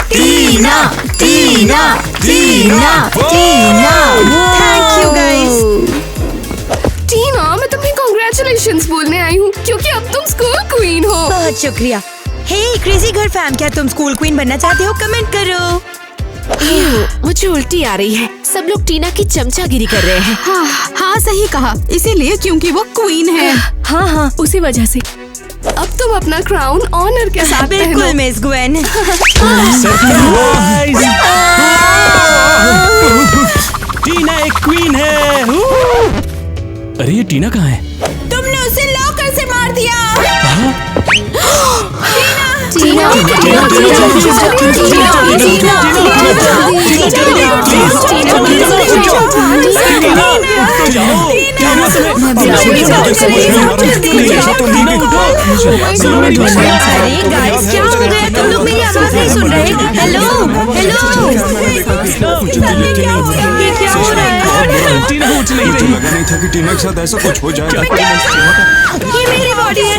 Tina, Tina, Tina, Tina. Thank you guys. Tina, मैं तुम्हें congratulations बोलने आई हूँ क्योंकि अब तुम स्कूल क्वीन हो। बहुत शुक्रिया। हे क्रेजी गर्ल फैम, क्या तुम स्कूल क्वीन बनना चाहते हो? कमेंट करो। मुझे उल्टी आ रही है। सब लोग टीना की चमचागिरी कर रहे हैं। हाँ सही कहा, इसीलिए क्योंकि वो क्वीन है। हाँ, उसी वजह से। अब तुम अपना क्राउन ऑनर के साथ बिल्कुल पहनो। मिस गुएन। टीना एक क्वीन है। अरे ये टीना कहाँ है? तुमने उसे लॉकर से मार दिया। टीना, अरे गाइस, क्या हो गया? तुम लोग मेरी आवाज नहीं सुन रहे? हेलो हेलो, ये क्या हो रहा है? टीना उठ नहीं मुझे लगा नहीं था कि टीना के साथ ऐसा कुछ हो जाएगा। ये मेरी बॉडी है।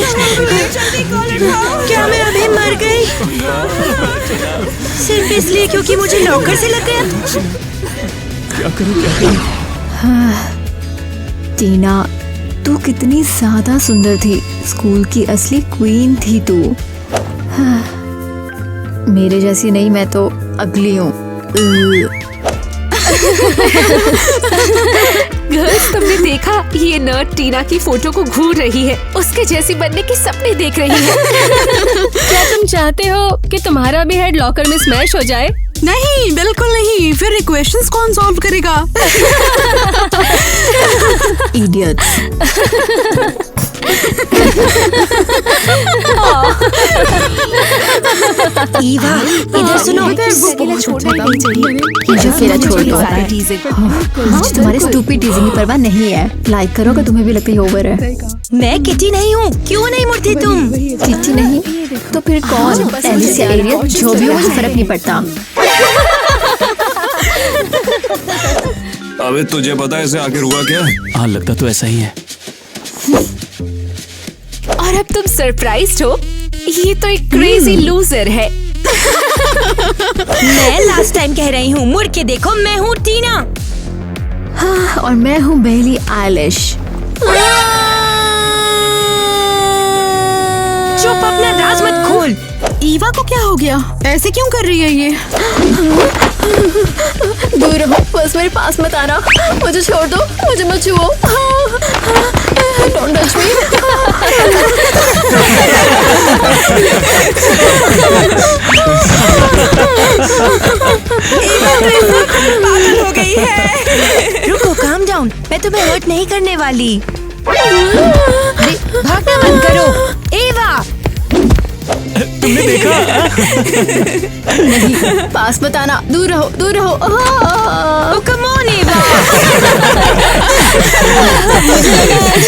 क्या मैं अभी मर गई? सिर्फ इसलिए क्योंकि मुझे लॉकर से लग गया? क्या करूं? टीना, तू कितनी ज्यादा सुंदर थी। स्कूल की असली क्वीन थी तू। हाँ, मेरे जैसी नहीं, मैं तो अगली हूँ। गर्ल्स, तुमने देखा? ये नर्ड टीना की फोटो को घूर रही है। उसके जैसी बनने के सपने देख रही है। क्या तुम चाहते हो कि तुम्हारा भी हेड लॉकर में स्मैश हो जाए? नहीं, बिल्कुल नहीं। फिर इक्वेशंस कौन सॉल्व करेगा? इडियट्स। ईवा, इधर सुनो। अकेला छोड़ना ही नहीं चाहिए। मुझे अकेला छोड़ दो। मुझे तुम्हारे स्टूपिड टीजिंग की परवाह नहीं है। लाइक करो, कि तुम्हें भी लगता है ओवर है। मैं किटी नहीं हूँ। क्यों नहीं मुड़ती तुम? किटी नहीं तो फिर कौन? एलिस या एरियल, जो भी हो मुझे फर्क नहीं पड़ता। अबे तुझे पता है इसे आखिर हुआ क्या? हाँ, लगता तो ऐसा ही है। और अब तुम सरप्राइज्ड हो? ये तो एक क्रेजी लूजर है। मैं लास्ट टाइम कह रही हूँ, मुड़ के देखो, मैं हूँ टीना। हाँ, और मैं हूँ बेली आइलिश। चुप, अपना राज मत खोल। ईवा को क्या हो गया? ऐसे क्यों कर रही है ये? दूर रहो, बस मेरे पास मत आना। मुझे छोड़ दो, मुझे मत छुओ। Don't touch me. पागल हो गई है। रुको, काम डाउन। मैं तुम्हें हर्ट नहीं करने वाली। अरे भागना बंद करो। एवा, तुमने देखा? नहीं, पास मत आना। दूर रहो, दूर रहो। कम ऑन एवा।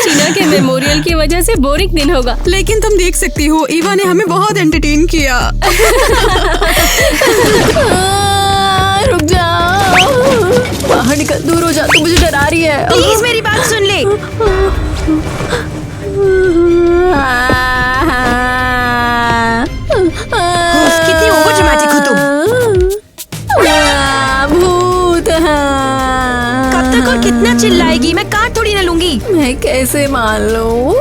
टीना के मेमोरियल की वजह से बोरिंग दिन होगा। लेकिन तुम देख सकती हो, ईवा ने हमें बहुत एंटरटेन किया। रुक जाओ, बाहर निकल, दूर हो जा। तू मुझे डरा रही है। प्लीज मेरी बात सुन ले। कितनी ओवर ड्रामेटिक हो तुम। भूत। कब तक और कितना चिल्लाएगी? मैं काट थोड़ी ना लूंगी। मैं कैसे मान लूं?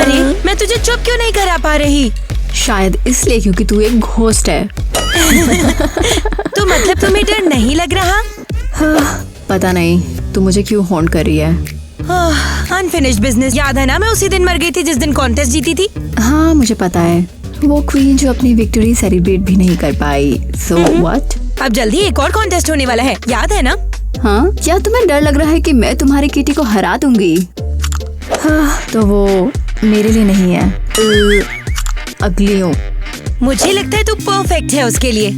अरे मैं तुझे चुप क्यों नहीं करा पा रही? शायद इसलिए क्योंकि तू एक घोस्ट है। तो मतलब तुम्हें डर नहीं लग रहा? पता नहीं तू मुझे क्यों हॉन्ट कर रही है। Unfinished business. याद है ना, मैं उसी दिन मर गई थी जिस दिन कॉन्टेस्ट जीती थी। हाँ मुझे पता है, वो क्वीन जो अपनी विक्ट्री सेलिब्रेट भी नहीं कर पाई। So what? अब जल्दी एक और कॉन्टेस्ट होने वाला है, याद है ना? हाँ, क्या तुम्हें डर लग रहा है कि मैं तुम्हारी किटी को हरा दूंगी? हाँ, तो वो मेरे लिए नहीं है, अगली हूँ। मुझे लगता है तू परफेक्ट है उसके लिए।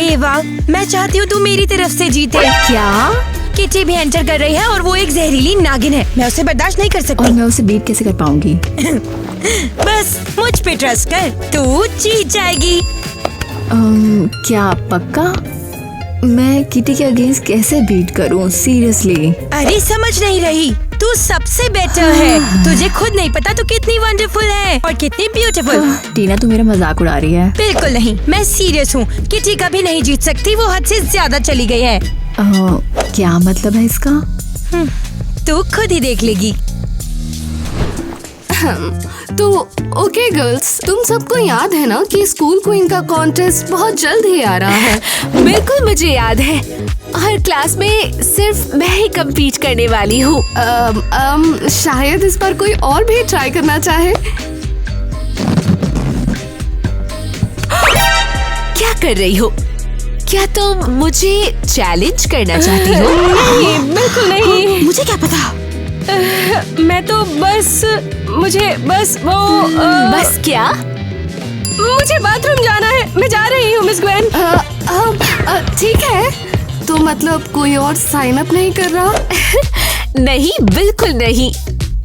एवा, मैं चाहती हूँ तू मेरी तरफ से जीते। क्या? किटी भी एंटर कर रही है और वो एक जहरीली नागिन है। मैं उसे बर्दाश्त नहीं कर और सकती। मैं उसे बीट कैसे कर पाऊंगी? बस मुझ पे ट्रस्ट कर, तू जीत जाएगी। क्या पक्का? मैं किटी के अगेंस्ट कैसे बीट करूं? सीरियसली? अरे समझ नहीं रही, तू सबसे बेटर है। तुझे खुद नहीं पता तू कितनी वंडरफुल है और कितनी ब्यूटीफुल। टीना तू मेरा मजाक उड़ा रही है। बिल्कुल नहीं, मैं सीरियस हूँ। किटी कभी नहीं जीत सकती, वो हद से ज्यादा चली गई है। क्या मतलब है इसका? तू खुद ही देख लेगी। तो ओके गर्ल्स, तुम सबको याद है ना कि स्कूल क्वीन का कॉन्टेस्ट बहुत जल्द ही आ रहा है। बिल्कुल मुझे याद है। हर क्लास में सिर्फ मैं ही कम्पीट करने वाली हूँ। शायद इस बार कोई और भी ट्राई करना चाहे। क्या कर रही हो? क्या तुम मुझे चैलेंज करना चाहती हो? नहीं, बिल्कुल नहीं। मुझे क्या पता। मैं तो मुझे बस वो बस क्या? मुझे बाथरूम जाना है। मैं जा रही हूँ मिस ग्वेन। ठीक है, तो मतलब कोई और साइन अप नहीं कर रहा? नहीं, बिल्कुल नहीं।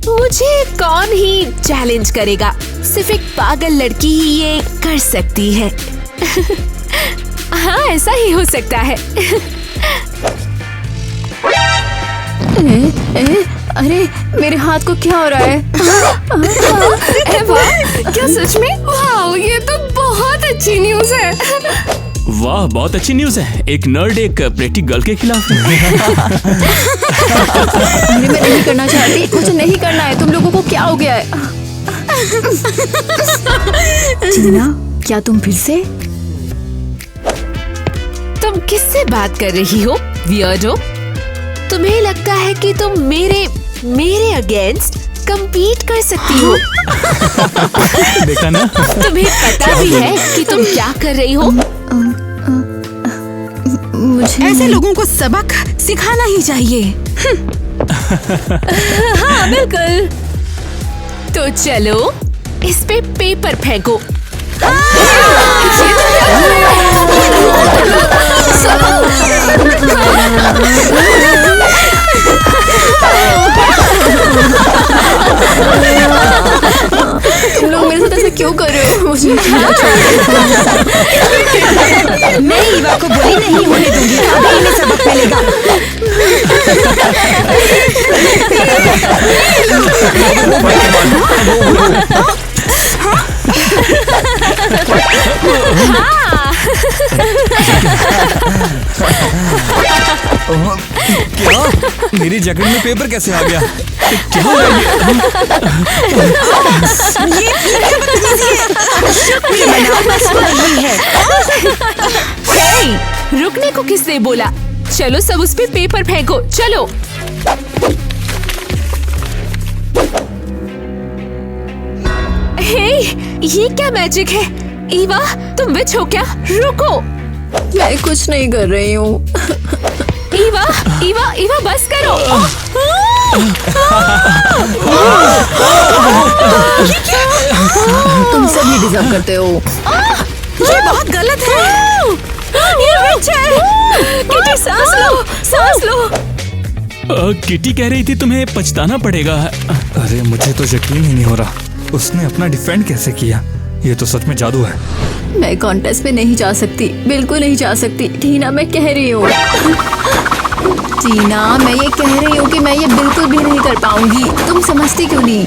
मुझे कौन ही चैलेंज करेगा? सिर्फ एक पागल लड़की ही ये कर सकती है। हाँ, ऐसा ही हो सकता है। अरे मेरे हाथ को क्या हो रहा है? वाह, क्या सच में? वाह, ये तो बहुत अच्छी न्यूज़ है। वाह, बहुत अच्छी न्यूज है। एक नर्ड एक प्रेटी गर्ल के खिलाफ है। मैं नहीं करना चाहती, मुझे नहीं करना है। तुम लोगों को क्या हो गया है? टीना, क्या तुम फिर से? तुम किससे बात कर रही हो वियर्डो? तुम्हें लगता है कि तुम मेरे अगेंस्ट compete कर सकती हो? देखा ना? तुम्हें पता भी है कि तुम क्या कर रही हो? मुझे ऐसे लोगों को सबक सिखाना ही चाहिए। हाँ, बिल्कुल। तो चलो इस पे पेपर फेंको। तुम लोग मेरे साथ ऐसा क्यों कर रहे हो? मुझे मैं ईवा को बुरी नहीं होने दूंगी। अभी इन्हें सबक मिलेगा। क्या? मेरी जैकेट में पेपर कैसे आ गया? हे, रुकने को किसने बोला? चलो सब उस पे पेपर फेंको। चलो। हे, ये क्या मैजिक है? ईवा, तुम विच हो क्या? रुको। मैं कुछ नहीं कर रही हूँ। ईवा, ईवा, ईवा, बस करो। तुम सब ही डिजर्व करते हो। ये बहुत गलत है। ये विच है। किटी, सांस लो, सांस लो। किटी कह रही थी तुम्हें पछताना पड़ेगा। अरे मुझे तो यकीन ही नहीं हो रहा, उसने अपना डिफेंड कैसे किया? ये तो सच में जादू है। मैं कॉन्टेस्ट में नहीं जा सकती, बिल्कुल नहीं जा सकती। टीना, मैं कह रही हूँ। टीना, मैं ये कह रही हूँ कि मैं ये बिल्कुल भी नहीं कर पाऊंगी। तुम समझती क्यों नहीं?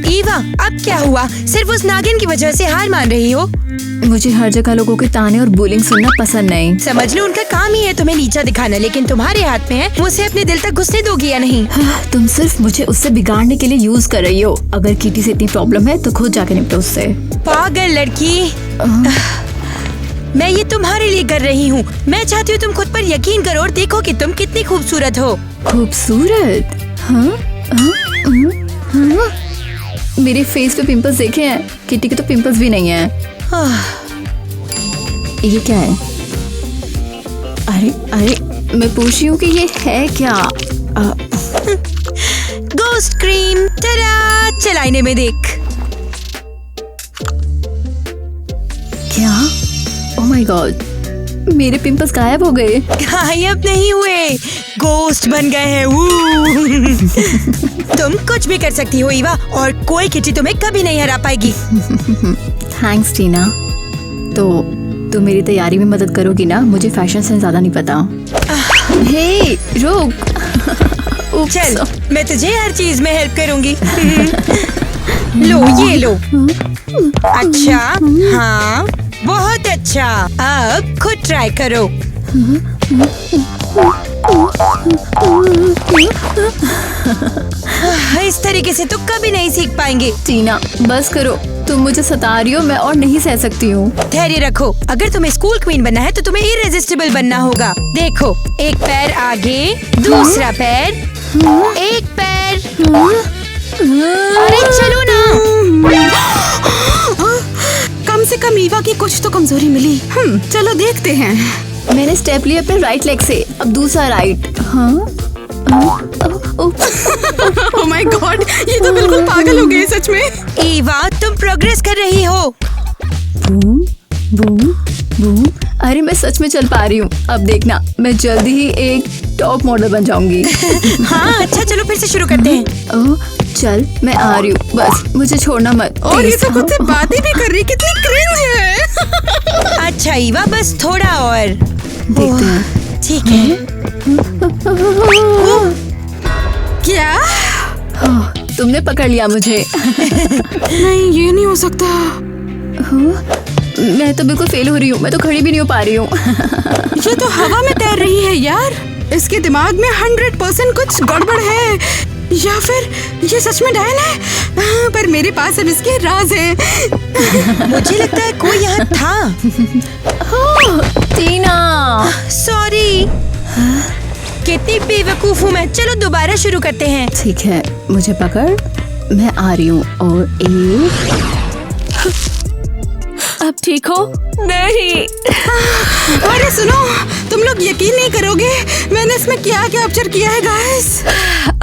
ईवा, अब क्या हुआ? सिर्फ उस नागिन की वजह से हार मान रही हो? मुझे हर जगह लोगों के ताने और बुलिंग सुनना पसंद नहीं। समझ लो, उनका काम ही है तुम्हें नीचा दिखाना, लेकिन तुम्हारे हाथ में है वो उसे अपने दिल तक घुसने दोगी या नहीं। तुम सिर्फ मुझे उससे बिगाड़ने के लिए यूज कर रही हो। अगर किटी से इतनी प्रॉब्लम है तो खुद जाके निपटो उससे। पागल लड़की। मैं ये तुम्हारे लिए कर रही हूँ। मैं चाहती हूँ तुम खुद पर यकीन करो और देखो कि तुम कितनी खूबसूरत हो। खूबसूरत? हाँ? मेरे फेस पे पिंपल्स देखे हैं? किटी के तो पिंपल्स भी नहीं है। ये क्या है? अरे मैं पूछ रही हूँ कि ये है क्या? Ghost cream. टरा, चल आईने में देख। क्या? ओह माय गॉड, मेरे पिंपल्स गायब हो गए। गायब नहीं हुए, गोस्ट बन गए हैं। तुम कुछ भी कर सकती हो ईवा, और कोई किटी तुम्हें कभी नहीं हरा पाएगी। थैंक्स टीना। तो तुम मेरी तैयारी में मदद करोगी ना? मुझे फैशन सेंस ज्यादा नहीं पता। हे रुक। चल, मैं तुझे हर चीज में हेल्प करूंगी। लो, ये लो। अच्छा, हाँ, बहुत अच्छा। अब खुद ट्राई करो। इस तरीके से तो कभी नहीं सीख पाएंगे। टीना बस करो, तुम मुझे सता रही हो, मैं और नहीं सह सकती हूँ। धैर्य रखो, अगर तुम्हें स्कूल क्वीन बनना है तो तुम्हें इरेजिस्टिबल बनना होगा। देखो, एक पैर आगे, दूसरा पैर, एक पैर। अरे चलो ना। कम से कम ईवा की कुछ तो कमजोरी मिली। चलो देखते हैं। मैंने स्टेप लिया अपने राइट लेग से, अब दूसरा राइट। हाँ ओह माय गॉड, ये तो बिल्कुल पागल हो गए सच में। ईवा, तुम प्रोग्रेस कर रही हो। Boom boom boom. अरे मैं सच में चल पा रही हूँ। अब देखना, मैं जल्दी ही एक टॉप मॉडल बन जाऊंगी। हाँ, अच्छा चलो फिर से शुरू करते हैं। ओह, चल मैं आ रही हूँ, बस मुझे छोड़ना मत। और ये तो खुद से बातें भी कर रही, कितनी क्रिंज है। अच्छा ईवा, बस थोड़ा और। देखते हैं। ठीक है। क्या? हाँ, तुमने पकड़ लिया मुझे। नहीं, ये नहीं हो सकता। मैं तो बिल्कुल फेल हो रही हूँ, मैं तो खड़ी भी नहीं हो पा रही हूँ। ये तो हवा में तैर रही है यार। इसके दिमाग में 100% कुछ गड़बड़ है, या फिर ये सच में डायन है। पर मेरे पास अब इसके राज है। मुझे लगता है कोई यहाँ था। टीना, सॉरी। कितनी बेवकूफ हूँ मैं। चलो दोबारा शुरू करते हैं। ठीक है, मुझे पकड़, मैं आ रही हूँ। और एक। अब ठीक हो? नहीं। अरे सुनो, तुम लोग यकीन नहीं करोगे मैंने इसमें क्या कैप्चर किया है गाइस।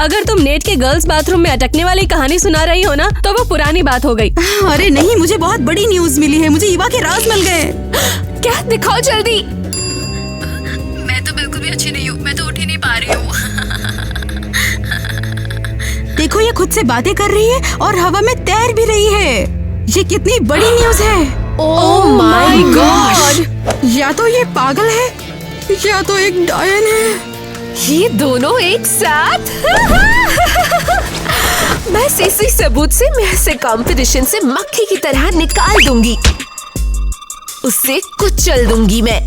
अगर तुम नेट के गर्ल्स बाथरूम में अटकने वाली कहानी सुना रही हो ना, तो वो पुरानी बात हो गई। अरे नहीं, मुझे बहुत बड़ी न्यूज मिली है। मुझे ईवा के राज मिल गए। क्या? दिखाओ जल्दी। मैं तो बिल्कुल भी अच्छी नहीं हूँ, मैं तो उठ ही नहीं पा रही हूँ। देखो, ये खुद से बातें कर रही है और हवा में तैर भी रही है। ये कितनी बड़ी न्यूज है। Oh my God! या तो ये पागल है या तो एक डायन है। ये दोनों एक साथ। बस इसी सबूत से मैं इसे कंपटीशन से मक्खी की तरह निकाल दूंगी। उससे कुचल दूंगी मैं।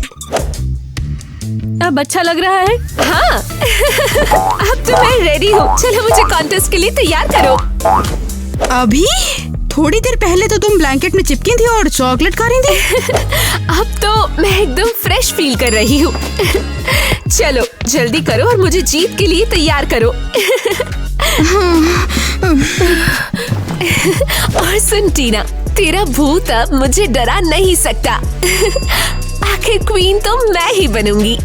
अब अच्छा लग रहा है? हाँ। अब तो मैं रेडी हूँ। चलो मुझे कॉन्टेस्ट के लिए तैयार करो। अभी थोड़ी देर पहले तो तुम ब्लैंकेट में चिपकी थी और चॉकलेट खा रही थी। अब तो मैं एकदम फ्रेश फील कर रही हूँ। चलो जल्दी करो और मुझे जीत के लिए तैयार करो। और सुन टीना, तेरा भूत अब मुझे डरा नहीं सकता। आखिर क्वीन तो मैं ही बनूंगी।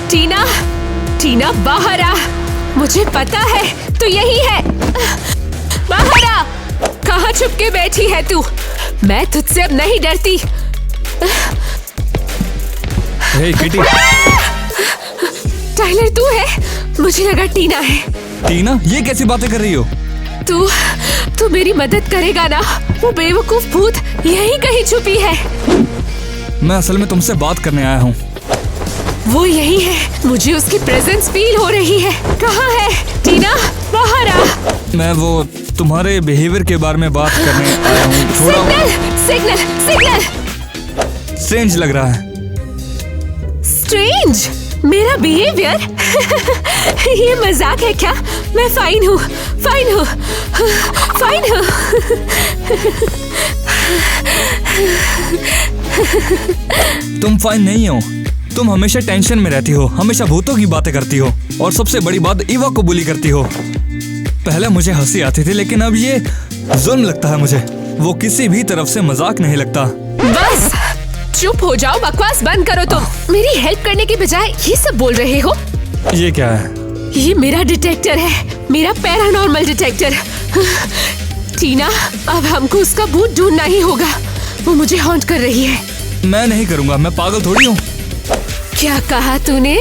टीना, टीना बाहर आ। मुझे पता है तू यही है। बाहर आ। कहाँ छुप के बैठी है तू? मैं तुझसे अब नहीं डरती। हे किटी। टाइलर तू है? मुझे लगा टीना है। टीना, ये कैसी बातें कर रही हो? तू मेरी मदद करेगा ना? वो बेवकूफ भूत यहीं कहीं छुपी है। मैं असल में तुमसे बात करने आया हूँ। वो यही है। मुझे उसकी प्रेजेंस फील हो रही है। कहाँ है? टीना बाहर आ। मैं वो तुम्हारे बिहेवियर के बारे में बात करने आया हूँ। थोड़ा सिग्नल सिग्नल। स्ट्रेंज लग रहा है। स्ट्रेंज? मेरा बिहेवियर? ये मजाक है क्या? मैं फाइन हूँ, फाइन हूँ, फाइन हूँ। तुम फाइन नहीं हो। तुम हमेशा टेंशन में रहती हो, हमेशा भूतों की बातें करती हो, और सबसे बड़ी बात, ईवा को बुली करती हो। पहले मुझे हंसी आती थी, लेकिन अब ये जुल्म लगता है मुझे। वो किसी भी तरफ से मजाक नहीं लगता। बस चुप हो जाओ, बकवास बंद करो तुम। मेरी हेल्प करने की बजाय ये सब बोल रहे हो। ये क्या है? ये मेरा डिटेक्टर है, मेरा पैरानॉर्मल डिटेक्टर। टीना, अब हमको उसका भूत ढूंढना ही होगा। वो मुझे हॉन्ट कर रही है। मैं नहीं करूँगा, मैं पागल थोड़ी हूँ। क्या कहा तूने?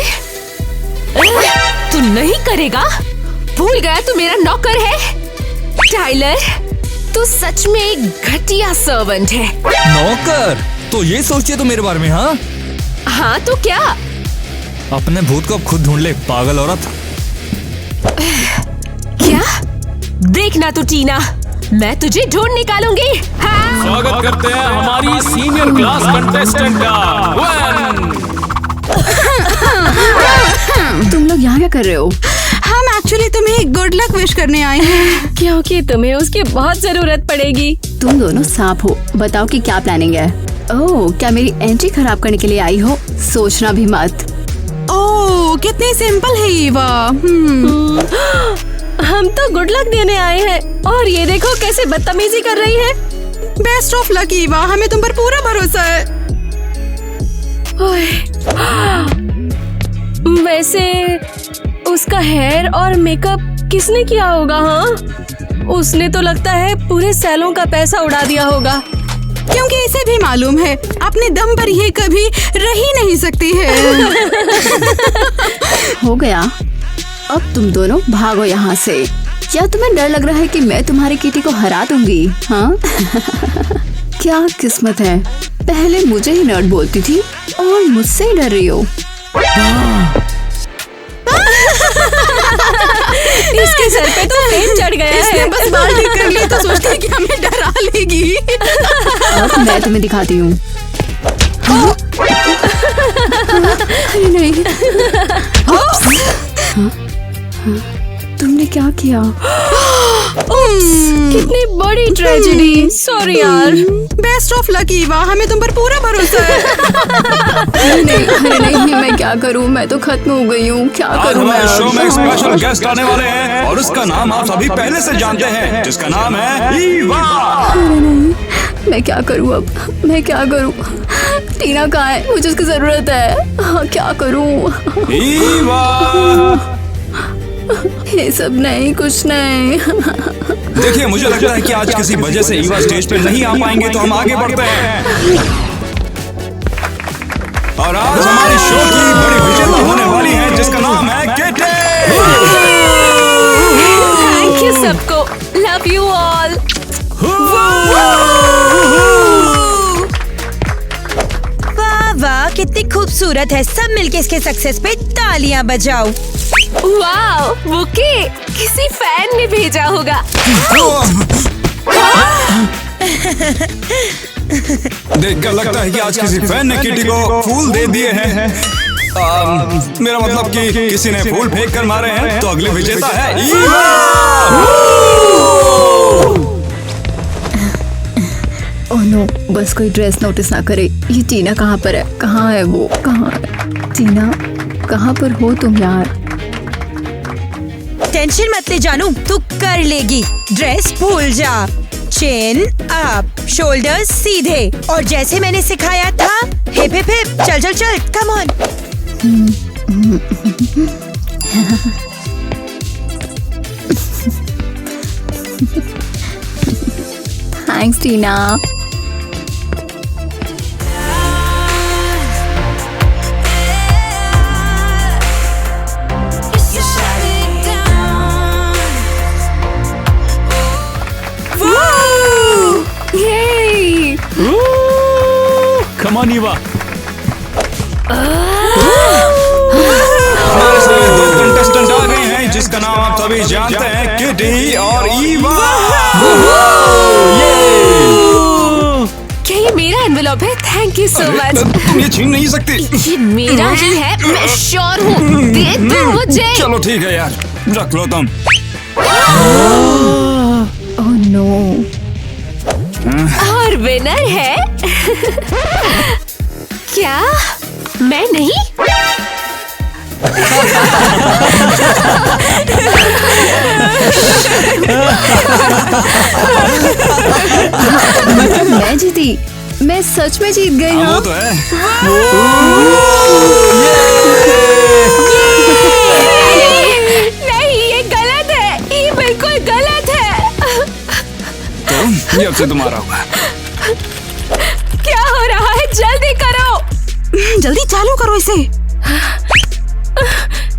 तू नहीं करेगा? भूल गया तू मेरा नौकर है? टाइलर, तू सच में एक घटिया सर्वेंट है। नौकर? तो ये सोचिए तो मेरे बारे में। हाँ हाँ तो क्या? अपने भूत को अब खुद ढूंढ ले, पागल औरत। क्या? देखना तू टीना, मैं तुझे ढूंढ निकालूंगी। हाँ। स्वागत करते हैं हमारी सीनियर क्लास कंटेस्टेंट का। तुम लोग यहाँ क्या कर रहे हो? हम एक्चुअली तुम्हें गुड लक विश करने आए हैं। क्योंकि तुम्हें उसकी बहुत जरूरत पड़ेगी। तुम दोनों सांप हो, बताओ कि क्या प्लानिंग है? ओह, क्या मेरी एंट्री खराब करने के लिए आई हो? सोचना भी मत। ओह, कितनी सिंपल है ईवा। हम तो गुड लक देने आए हैं और ये देखो कैसे बदतमीजी कर रही है। बेस्ट ऑफ लक ईवा, हमें तुम पर पूरा भरोसा है। वैसे उसका हेयर और मेकअप किसने किया होगा? हाँ, उसने तो लगता है पूरे सैलों का पैसा उड़ा दिया होगा। क्योंकि इसे भी मालूम है अपने दम पर ये कभी रह ही नहीं सकती है। हो गया, अब तुम दोनों भागो यहाँ से। क्या तुम्हें डर लग रहा है कि मैं तुम्हारी किटी को हरा दूंगी? हाँ? क्या किस्मत है, पहले मुझे ही नर्ड बोलती थी और मुझसे ही डर रही हो। इसके सर पे तो पेन चढ़ गया इसने है। बस बाल ठीक कर लिए तो सोचती है कि हमें डरा लेगी। अब मैं तुम्हें दिखाती हूँ। अरे नहीं। तुमने क्या किया? कितनी बड़ी ट्रेजेडी। सॉरी यार। बेस्ट ऑफ लक ईवा, हमें तुम पर पूरा भरोसा है। नहीं, अरे नहीं, मैं क्या करूँ? मैं तो खत्म हो गई हूँ। क्या आज करूँ मैं? हमारे शो में एक स्पेशल गेस्ट आने वाले हैं और उसका नाम आप सभी पहले से जानते हैं, जिसका नाम है ईवा। अरे नहीं, मैं क्या करूँ अब? मैं क्या करूँ? टीना कहाँ है? मुझे उसकी जरूरत है। हाँ, क्या करूँ? ईवा, ये सब नहीं, कुछ नहीं। देखिए मुझे लगता है कि आज किसी वजह से ईवा स्टेज पे नहीं आ पाएंगे, तो हम आगे बढ़ते हैं। और आज हमारे शो की बड़ी विजेता होने वाली है, जिसका नाम है किटी। थैंक यू सबको। Love you all. वाह वाह, कितनी खूबसूरत है। सब मिलके इसके सक्सेस पे तालियां बजाओ। वाओ, बुके किसी फैन ने भेजा होगा। देखकर लगता है कि आज किसी फैन ने किटी को फूल दे दिए हैं। मेरा मतलब कि किसी ने फूल फेंक कर मारे हैं, तो अगले विजेता है ईवा। ओह नो, बस कोई ड्रेस नोटिस ना करे। ये टीना कहाँ पर है? कहाँ है वो? कहाँ है टीना? कहाँ पर हो तुम यार? टेंशन मत ले जानू, तू कर लेगी। ड्रेस भूल जा, चेन अप, शोल्डर्स सीधे, और जैसे मैंने सिखाया था, हिप हिप हिप, चल चल चल, come on. Thanks Tina. Come on, Eva. हमारे साथ दो कंटेस्टेंट आ गए हैं, जिसका नाम आप सभी जानते हैं, किटी और ईवा। क्या ये मेरा एनवेलप है? Thank you so much. तुम ये छीन नहीं सकती। ये मेरा ही है, मैं श्योर हूँ। दे दो मुझे। चलो ठीक है यार, रख लो तुम। Oh no. और विनर है क्या? मैं नहीं? मैं जीती। मैं सच में जीत गई। वो हाँ, तो है। नहीं, ये गलत है। ये बिल्कुल गलत है। तो ये अब से तुम्हारा होगा। क्या हो रहा है? जल्दी करो। जल्दी चालू करो इसे।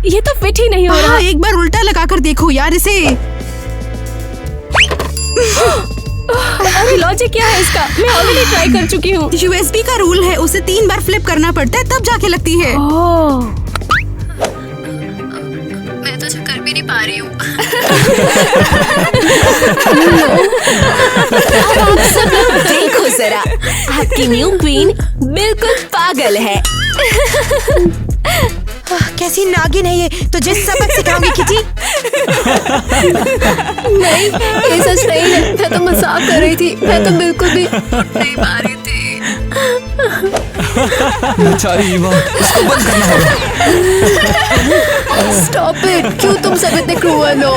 ये तो फिट ही नहीं हो रहा। हाँ, एक बार उल्टा लगाकर देखो यार इसे। अरे लॉजिक क्या है इसका? मैं ऑलरेडी ट्राई कर चुकी हूँ। USB का रूल है, उसे 3 बार फ्लिप करना पड़ता है तब जाके लगती है। मैं तो कर भी नहीं पा रही हूँ। देखो जरा, आपकी न्यू क्वीन बिल्कुल पागल है। कैसी नागिन है ये, तुझे सबक सिखाऊंगी किटी। नहीं, ये सच नहीं है। मैं तो मजाक कर रही थी। मैं तो बिल्कुल भी नहीं पा रही थी। बेचारी ईवा, इसको बंद करना होगा। Stop it. क्यों तुम सब इतने क्रूअल हो?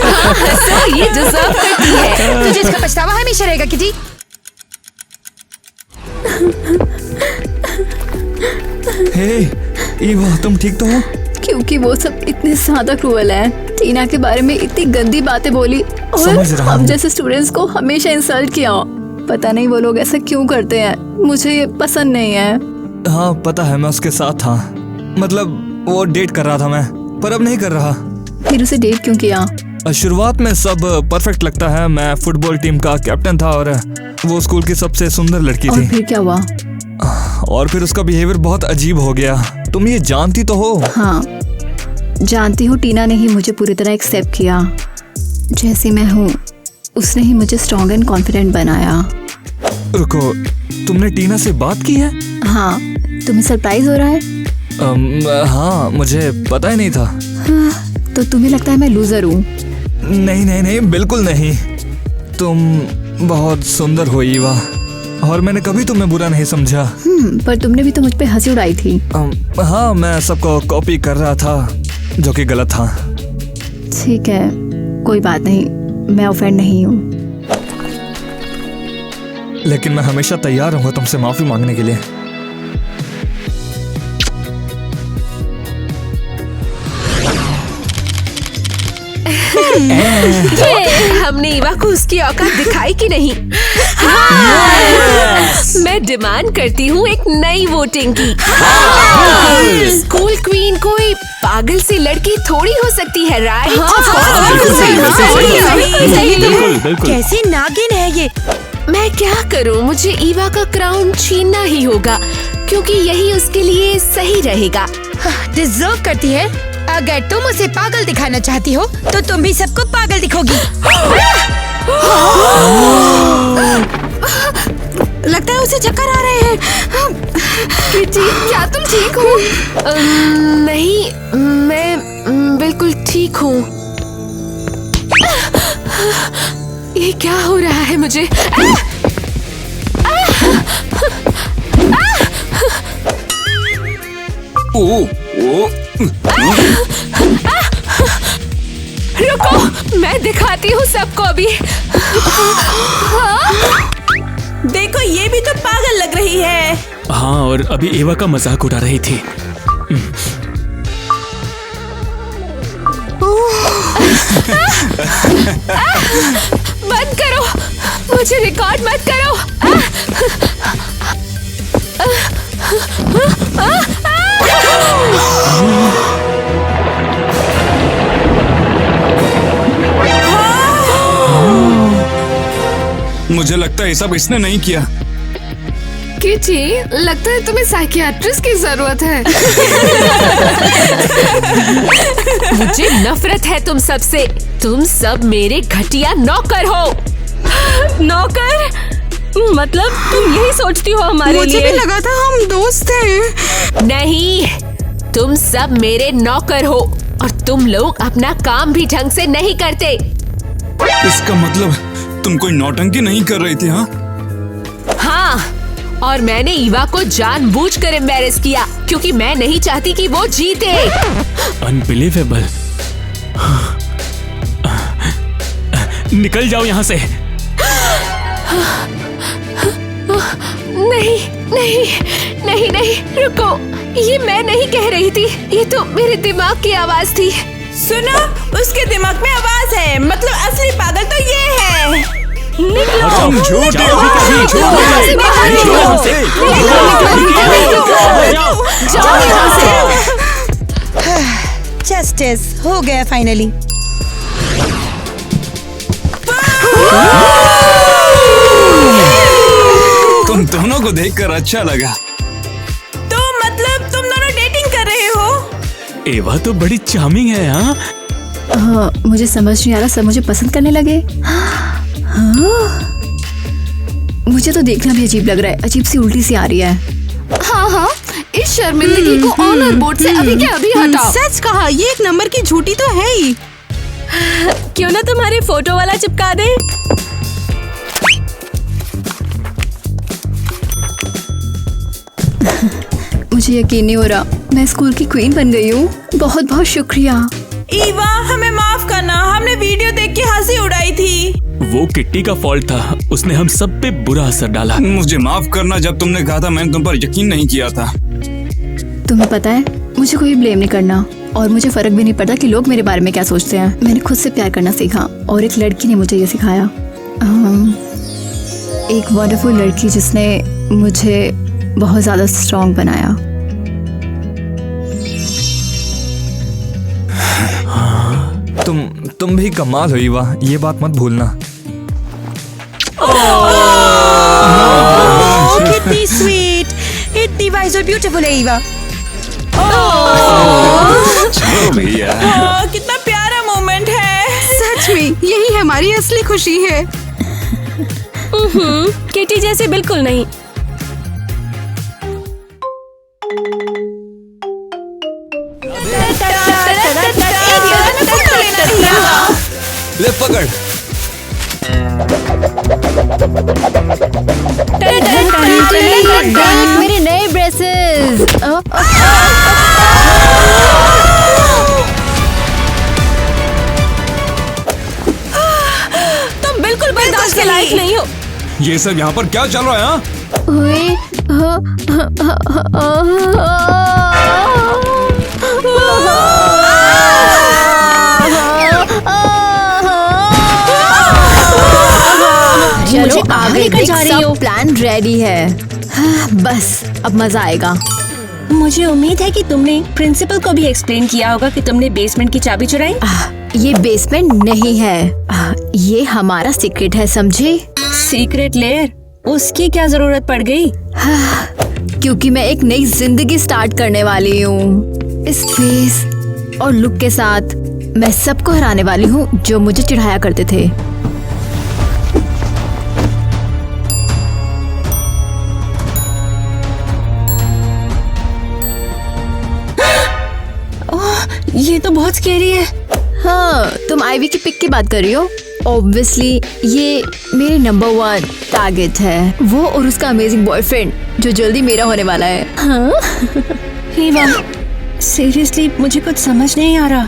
हाँ, ये डिजर्व करती है। तुझे इसका पछतावा हमेशा रहेगा किटी। हे ईवा, तुम ठीक तो हो? क्योंकि वो सब इतने ज्यादा क्रूअल हैं। टीना के बारे में इतनी गंदी बातें बोली और समझ रहा हम हूँ। जैसे स्टूडेंट्स को हमेशा इंसल्ट किया। पता नहीं वो लोग ऐसा क्यों करते हैं। मुझे ये पसंद नहीं है। हाँ पता है, मैं उसके साथ था। मतलब वो डेट कर रहा था मैं, पर अब नहीं कर रहा। फिर उसे डेट क्यों किया? शुरुआत में सब परफेक्ट लगता है। मैं फुटबॉल टीम का कैप्टन था और वो स्कूल की सबसे सुंदर लड़की और थी। फिर क्या हुआ? और फिर उसका बिहेवियर बहुत अजीब हो गया। तुम ये जानती तो हो? हाँ जानती हूँ। टीना ने ही मुझे पूरी तरह एक्सेप्ट किया जैसी मैं हूँ। उसने ही मुझे स्ट्रॉन्ग एंड कॉन्फिडेंट बनाया। रुको, तुमने टीना से बात की है? हाँ, तुम्हें सरप्राइज हो रहा है? हाँ, मुझे पता ही नहीं था। हाँ, तो तुम्हें लगता है मैं लूजर हूँ? नहीं नहीं नहीं, बिल्कुल नहीं। तुम बहुत सुंदर हो ईवा, और मैंने कभी तुम्हें बुरा नहीं समझा। पर तुमने भी तो मुझ पे हंसी उड़ाई थी। हाँ, मैं सबको कॉपी कर रहा था, जो कि गलत था। ठीक है, कोई बात नहीं। मैं ऑफेंड नहीं हूँ। लेकिन मैं हमेशा तैयार रहूंगा तुमसे माफी मांगने के लिए। हमने ईवा को उसकी औकात दिखाई कि नहीं? हाँ! मैं डिमांड करती हूँ एक नई वोटिंग की। स्कूल क्वीन कोई पागल सी लड़की थोड़ी हो सकती है, राइट? बिल्कुल बिल्कुल। कैसी नागिन है ये। मैं क्या करूँ, मुझे ईवा का क्राउन छीनना ही होगा क्योंकि यही उसके लिए सही रहेगा। डिजर्व करती है। अगर तुम उसे पागल दिखाना चाहती हो तो तुम भी सबको पागल दिखोगी। लगता है उसे चक्कर आ रहे हैं। किटी, क्या तुम ठीक हो? नहीं, मैं बिल्कुल ठीक हूँ। ये क्या हो रहा है मुझे? रुको, मैं दिखाती हूँ सबको अभी। देखो, ये भी तो पागल लग रही है। हाँ, और अभी एवा का मजाक उड़ा रही थी। बंद करो, मुझे रिकॉर्ड मत करो। मुझे लगता है ये सब इसने नहीं किया। किटी, लगता है तुम्हें साइकियाट्रिस्ट की जरूरत है। मुझे नफरत है तुम सबसे। तुम सब मेरे घटिया नौकर हो। नौकर? मतलब तुम यही सोचती हो हमारे मुझे लिए? भी लगा था हम दोस्त थे। नहीं, तुम सब मेरे नौकर हो और तुम लोग अपना काम भी ढंग से नहीं करते। इसका मतलब तुम कोई नौटंकी नहीं कर रही थी? हाँ, और मैंने ईवा को जानबूझकर एम्बैरेस किया क्योंकि मैं नहीं चाहती कि वो जीते। अनबिलीवेबल। निकल जाओ यहाँ से। नहीं नहीं नहीं नहीं, रुको, ये मैं नहीं कह रही थी, ये तो मेरे दिमाग की आवाज थी। सुनो, उसके दिमाग में आवाज है, मतलब असली पागल तो ये है। तुम झूठे हो। जस्टिस हो गया फाइनली। तुम दोनों को देखकर अच्छा लगा। तो मतलब तुम दोनों डेटिंग कर रहे हो? एवा तो बड़ी चार्मिंग है। हाँ, हाँ, मुझे समझ नहीं आ रहा, सब मुझे पसंद करने लगे। हाँ, मुझे तो देखना भी अजीब लग रहा है, अजीब सी उल्टी सी आ रही है। हाँ हाँ, इस शर्मिंदगी को ऑनर बोर्ड से अभी के अभी हटाओ। सच कहा, ये एक नंबर की झूठी तो है ही। क्यों ना तुम्हारे फोटो वाला चिपका दे। मुझे यकीन नहीं हो रहा, मैं स्कूल की क्वीन बन गई हूँ। बहुत बहुत शुक्रिया। ईवा, हमें माफ करना, हमने वीडियो देख के हंसी उड़ाई थी। वो किट्टी का फॉल्ट था, उसने हम सब पे बुरा असर डाला। मुझे माफ करना, जब तुमने कहा था मैंने तुम पर यकीन नहीं किया था। तुम्हें पता है, मुझे कोई ब्लेम नहीं करना और मुझे फर्क भी नहीं पड़ता कि लोग मेरे बारे में क्या सोचते हैं। मैंने खुद से प्यार करना सीखा और एक लड़की ने मुझे ये सिखाया। एक वंडरफुल लड़की जिसने मुझे बहुत ज्यादा स्ट्रॉन्ग बनाया। तुम भी कमाल हो ईवा, ये बात मत भूलना। कितनी स्वीट, इतनी वाइज और ब्यूटीफुल है ईवा। चलो भैया। कितना प्यारा मोमेंट है। सच में यही हमारी असली खुशी है। किटी जैसे बिल्कुल नहीं। ले पकड़। मेरे नए ब्रेसेस। तुम बिल्कुल बर्दाश्त के लायक नहीं हो। ये सब यहाँ पर क्या चल रहा है? चलो आगे देख, सब प्लान रेडी है। बस अब मजा आएगा। मुझे उम्मीद है कि तुमने प्रिंसिपल को भी एक्सप्लेन किया होगा कि तुमने बेसमेंट की चाबी चुराई। ये बेसमेंट नहीं है, ये हमारा सीक्रेट है, समझे? सीक्रेट लेयर, उसकी क्या जरूरत पड़ गई? क्योंकि मैं एक नई जिंदगी स्टार्ट करने वाली हूँ। इस फेस और लुक के साथ मैं सबको हराने वाली हूँ जो मुझे चिढ़ाया करते थे। ये तो बहुत स्केरी है। हाँ, तुम आईवी की पिक की बात कर रही हो? ऑब्वियसली ये मेरे नंबर 1 टारगेट है, वो और उसका अमेजिंग बॉयफ्रेंड जो जल्दी मेरा होने वाला है। हाँ? ईवा, सीरियसली मुझे कुछ समझ नहीं आ रहा।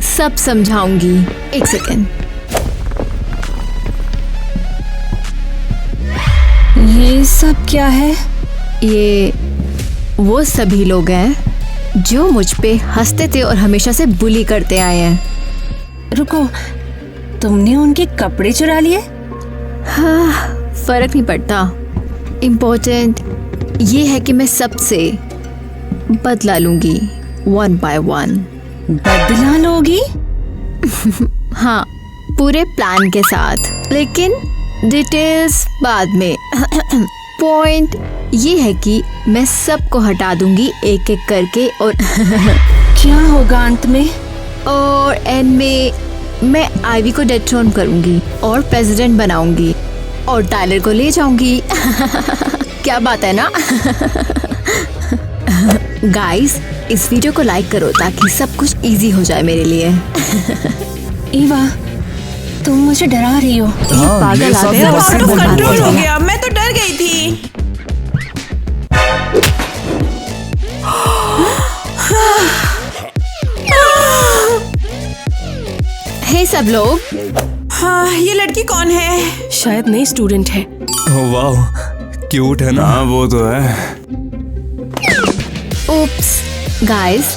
सब समझाऊंगी, एक सेकेंड। ये सब क्या है? ये वो सभी लोग हैं जो मुझ पे हंसते थे और हमेशा से बुली करते आए हैं। रुको, तुमने उनके कपड़े चुरा लिए? हाँ, फर्क नहीं पड़ता। इम्पोर्टेंट ये है कि मैं सबसे बदला लूंगी 1 by 1। बदला लोगी? हाँ, पूरे प्लान के साथ, लेकिन डिटेल्स बाद में। पॉइंट ये है कि मैं सबको हटा दूंगी एक एक करके और क्या होगा अंत में? और एंड में मैं आईवी को डेट्रोन करूंगी और प्रेसिडेंट बनाऊंगी और टाइलर को ले जाऊंगी। क्या बात है ना? गाइस, इस वीडियो को लाइक करो ताकि सब कुछ इजी हो जाए मेरे लिए। ईवा, तुम मुझे डरा रही हो। ये पागल आ गया और सब कंट्रोल हो गया, मैं तो डर गई थी। हे सब लोग, हाँ, ये लड़की कौन है? शायद नई स्टूडेंट है। वाह, क्यूट है ना? हाँ, वो तो है। ओप्स गाइस,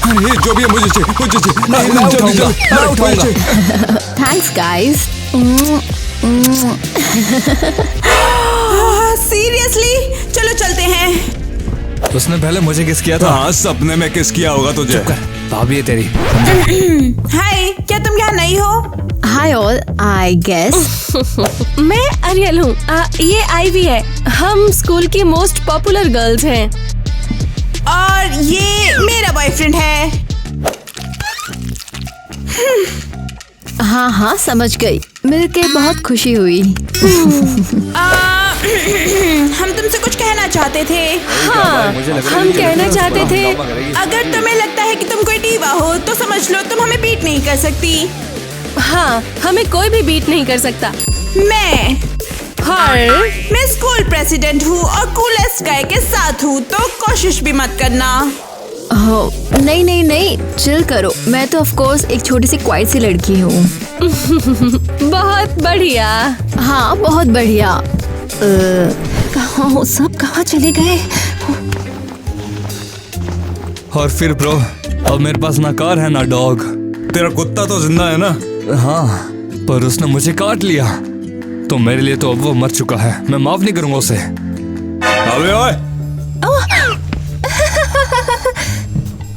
ये जो भी है मुझे चाहिए, मुझे चाहिए। मैं उठाऊंगा। Thanks guys. सीरियसली, चलो चलते हैं। उसने पहले मुझे किस किया था? हाँ, सपने में किस किया होगा तुझे? भाभी है तेरी। हाय, क्या तुम यहाँ नहीं हो? Hi all, I guess. मैं अरियल हूँ। ये आईवी है। हम स्कूल की मोस्ट पॉपुलर गर्ल्स हैं। और ये मेरा बॉयफ्रेंड है। हाँ हाँ समझ गई, मिलके बहुत खुशी हुई। हम तुमसे कुछ कहना चाहते थे। हाँ, हम कहना चाहते थे। अगर तुम्हें लगता है कि तुम कोई डीवा हो तो समझ लो तुम हमें बीट नहीं कर सकती। हाँ, हमें कोई भी बीट नहीं कर सकता। मैं स्कूल प्रेसिडेंट हूँ और कूलेस्ट गाय के साथ हूँ, तो कोशिश भी मत करना। हो नहीं नहीं नहीं, चिल करो। मैं तो ऑफ कोर्स एक छोटी सी क्वाइट सी लड़की हूँ। बहुत बढ़िया। हाँ बहुत बढ़िया। कहाँ हो सब, कहाँ चले गए? और फिर ब्रो, अब मेरे पास ना कार है ना डॉग। तेरा कुत्ता तो जिंदा है ना? हाँ, पर उसने मुझे काट लिया, तो मेरे लिए तो अब वो मर चुका है। मैं माफ नहीं करूंगा उसे। अबे ओए,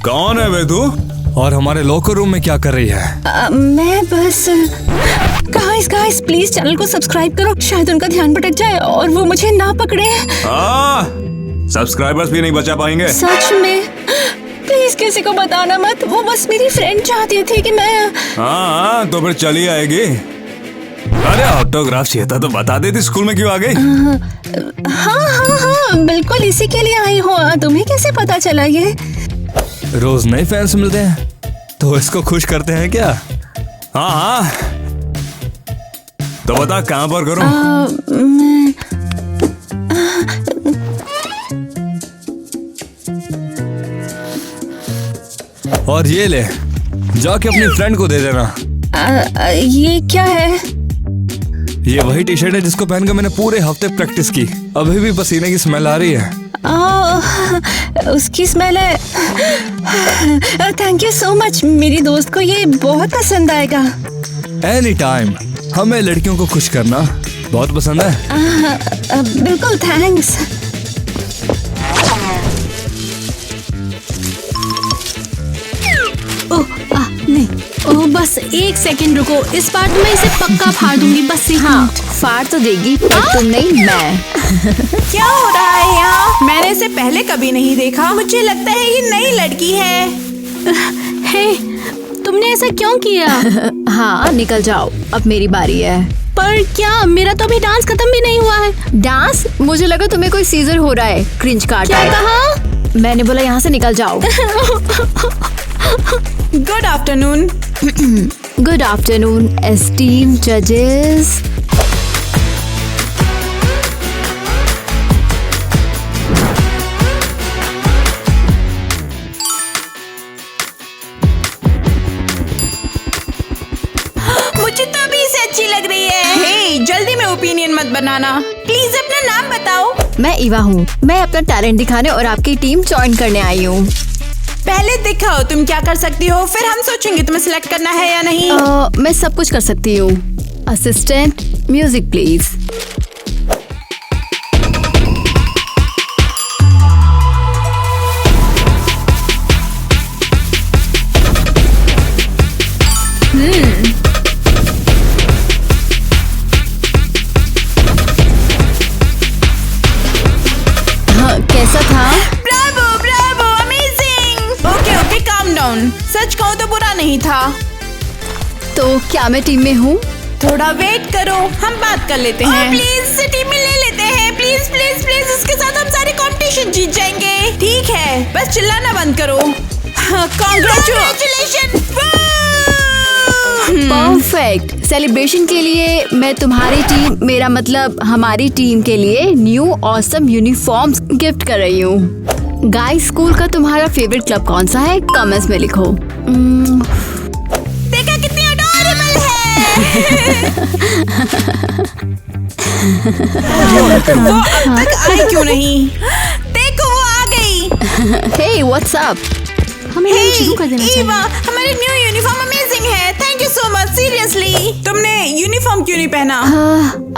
कौन है बे तू? और हमारे लॉकर रूम में क्या कर रही है? मैं बस गाइस प्लीज चैनल को सब्सक्राइब करो, शायद उनका ध्यान भटक जाए और वो मुझे ना पकड़े। सब्सक्राइबर्स भी नहीं बचा पाएंगे। सच में प्लीज किसी को बताना मत। वो बस मेरी फ्रेंड चाहती थी कि मैं। हाँ, तो फिर चली आएगी। अरे ऑटोग्राफ चाहिए था तो बता देती, स्कूल में क्यों आ गई? हाँ, बिल्कुल इसी के लिए आई हूँ। तुम्हें कैसे पता चला ये? रोज नए फैंस मिलते हैं तो इसको खुश करते हैं क्या? हाँ, तो बता कहाँ पर करूँ? और ये ले, जाके अपनी फ्रेंड को दे देना। ये क्या है? ये वही टी शर्ट है जिसको पहनकर मैंने पूरे हफ्ते प्रैक्टिस की। अभी भी पसीने की स्मेल आ रही है। उसकी स्मेल है। थैंक यू सो मच, मेरी दोस्त को ये बहुत पसंद आएगा। एनी टाइम, हमें लड़कियों को खुश करना बहुत पसंद है। बिल्कुल, थैंक्स। नहीं, ओह बस एक सेकंड रुको, इस बार तो मैं इसे पक्का फाड़ दूंगी। बस हाँ, फाड़ तो देगी पर तुम नहीं, मैं। क्या हो रहा है यहाँ? मैंने इसे पहले कभी नहीं देखा। मुझे लगता है ये नई लड़की है। हे, तुमने ऐसा क्यों किया? हाँ निकल जाओ, अब मेरी बारी है। पर क्या, मेरा तो अभी डांस खत्म भी नहीं हुआ है। डांस? मुझे लगा तुम्हें कोई सीजर हो रहा है। क्रिंज काट। क्या कहा? मैंने बोला यहाँ से निकल जाओ। Good afternoon. Good afternoon esteem जजेस। मुझे तो अभी से अच्छी लग रही है। हे, जल्दी में ओपिनियन मत बनाना। प्लीज अपना नाम बताओ। मैं इवा हूँ। मैं अपना टैलेंट दिखाने और आपकी टीम ज्वाइन करने आई हूँ। पहले दिखाओ तुम क्या कर सकती हो, फिर हम सोचेंगे तुम्हें सिलेक्ट करना है या नहीं। मैं सब कुछ कर सकती हूँ। Assistant, music please. हाँ, कैसा था? Bravo bravo, amazing. Okay calm down. सच कहूँ तो बुरा नहीं था। तो क्या मैं टीम में हूँ? थोड़ा वेट करो, हम बात कर लेते हैं। प्लीज टीम में ले लेते हैं। प्लीज प्लीज प्लीज, इसके साथ हम सारे कंपटीशन जीत जाएंगे। ठीक है, बस चिल्लाना बंद करो। कांग्रेचुलेशन। परफेक्ट। सेलिब्रेशन के लिए मैं तुम्हारी टीम, मेरा मतलब हमारी टीम के लिए न्यू ऑसम यूनिफॉर्म्स गिफ्ट कर रही हूँ। गाइस, स्कूल का तुम्हारा फेवरेट क्लब कौन सा है? कमेंट्स में लिखो। देखा कितनी अडोरेबल है। वो अब तक आई क्यों नहीं? देखो वो आ गई। Hey what's up? हमें शुरू कर देना चाहिए। ईवा, हमारी न्यू यूनिफॉर्म अमेजिंग है। Thank you so much. Seriously, तुमने यूनिफॉर्म क्यों नहीं पहना?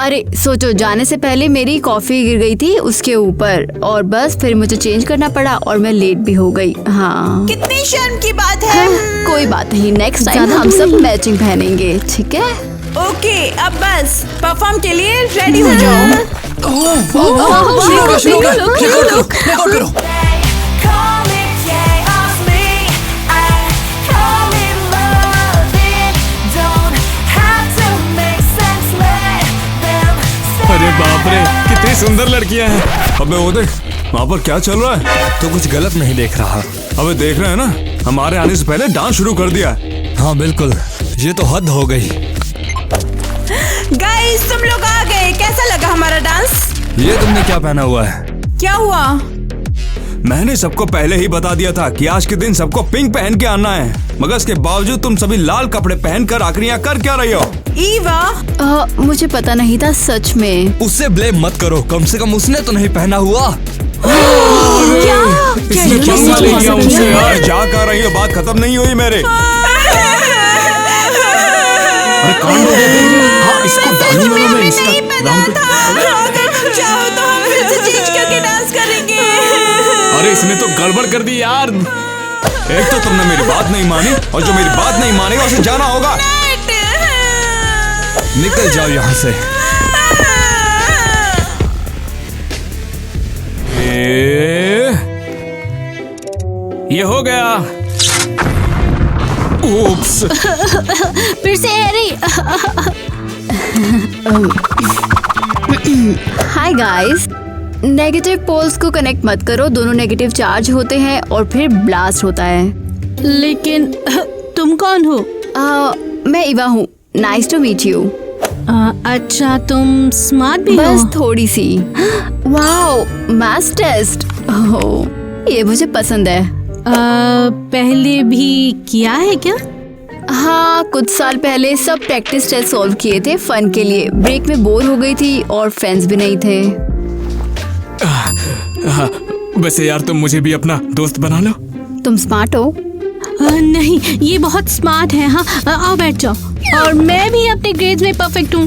अरे सोचो, जाने से पहले मेरी कॉफी गिर गई थी उसके ऊपर और बस फिर मुझे चेंज करना पड़ा और मैं लेट भी हो गई। हाँ, कितनी शर्म की बात है। कोई बात नहीं, नेक्स्ट टाइम हम सब मैचिंग पहनेंगे, ठीक है? ओके, अब बस परफॉर्म के लिए रेडी हो जाओ। अरे बाप रे, कितनी सुंदर लड़कियां हैं। अबे वो देख, वहाँ पर क्या चल रहा है? तो कुछ गलत नहीं देख रहा। अबे देख रहे हैं ना, हमारे आने से पहले डांस शुरू कर दिया। हाँ बिल्कुल, ये तो हद हो गई। गाइस, तुम लोग आ गए। कैसा लगा हमारा डांस? ये तुमने क्या पहना हुआ है? क्या हुआ? मैंने सबको पहले ही बता दिया था कि आज के दिन सबको पिंक पहन के आना है, मगर इसके बावजूद तुम सभी लाल कपड़े पहनकर आखिरियां कर क्या रही हो? ईवा, मुझे पता नहीं था सच में। उससे ब्लेम मत करो, कम से कम उसने तो नहीं पहना हुआ। इसने पंगा ले लिया मुझसे यार। क्या कर रही हो? बात खत्म नहीं हुई मेरे। अरे कांड हो गया। हाँ, इसको डालने वाला मैं इंस्टाग्राम पे। अगर तुम चाहो तो हम फिर से चेंज करके डांस करेंगे। अरे इसने तो गड़बड़ कर दी यार। एक तो तुमने मेरी बात नहीं मानी, और जो मेरी बात नहीं मानेगा उसे जाना होगा। निकल जाओ यहाँ से। ये हो गया। Oops. फिर से Harry. Hi guys, negative poles को कनेक्ट मत करो, दोनों नेगेटिव चार्ज होते हैं और फिर ब्लास्ट होता है। लेकिन तुम कौन हो? मैं इवा हूँ। Nice to meet you. अच्छा, तुम स्मार्ट भी हो? बस थोड़ी सी। Wow, maths test. ओह, ये मुझे पसंद है। पहले भी किया है क्या? हाँ, कुछ साल पहले सब प्रैक्टिस टेस्ट सॉल्व किए थे फन के लिए। ब्रेक में बोर हो गई थी और फ्रेंड्स भी नहीं थे। वैसे यार, तुम मुझे भी अपना दोस्त बना लो। तुम स्मार्ट हो? नहीं, ये बहुत स्मार्ट है। हाँ, आओ बैठ जाओ। और मैं भी अपने ग्रेड्स में परफेक्ट हूँ।